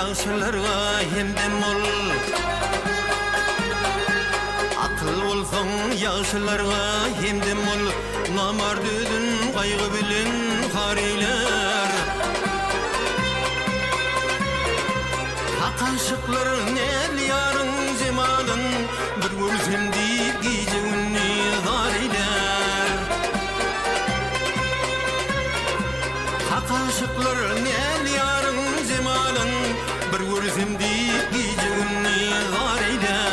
yaşlarga hemdem ol. Akıl bolsaň yaşlarga hemdem ol. Namardydyn gaýgy bilen hariler. Akaşıklar nel yarın cemalın, bir görsem deyip gece günni zariler. Akaşıklar nel yarın cemalın, bir görsem deyip gece günni zariler.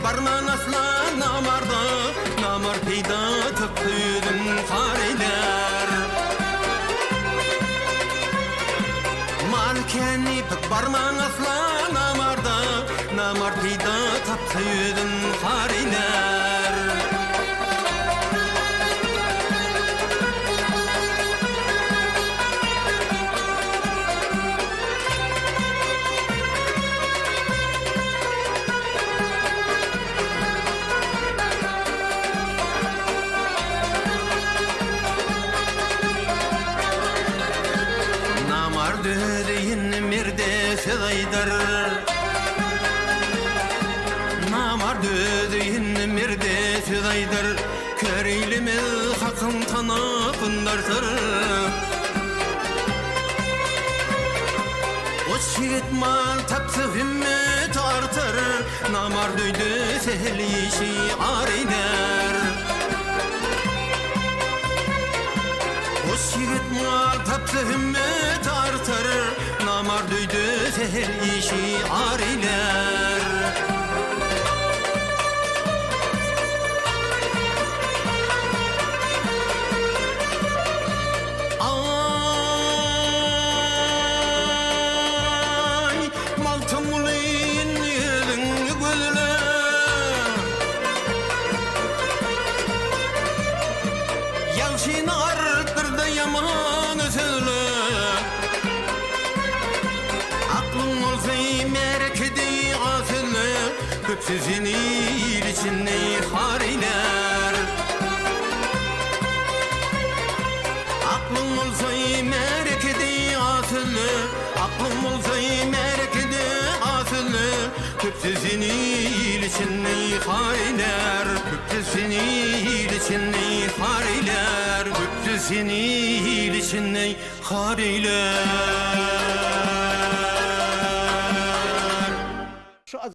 Barman asla namarda, namar peyda tıptırdın hariler. Malkeni barman asla namarda, namar peyda tıptırdın hariler. Dödeyin mirde sedaydar, namar dödeyin mirde sedaydar, köreylimiz hakın tanapındartır. O şiret mal tapsı himmet artar, namar döydü sehli işi ariler. O şiret mal tapsı himmet artar, namar döydü seher işi ariler. Ay, maltım ulayın yedin gözüle. Yalşin arttırdı yaman sözle. Aklın olsay merkedi asılı, köpsüzün içinde hariler. Aklın olsay merkedi asılı, aklın olsay merkedi asılı, köpsüzün içinde hariler. Köpsüzün içinde hariler, köpsüzün içinde hariler.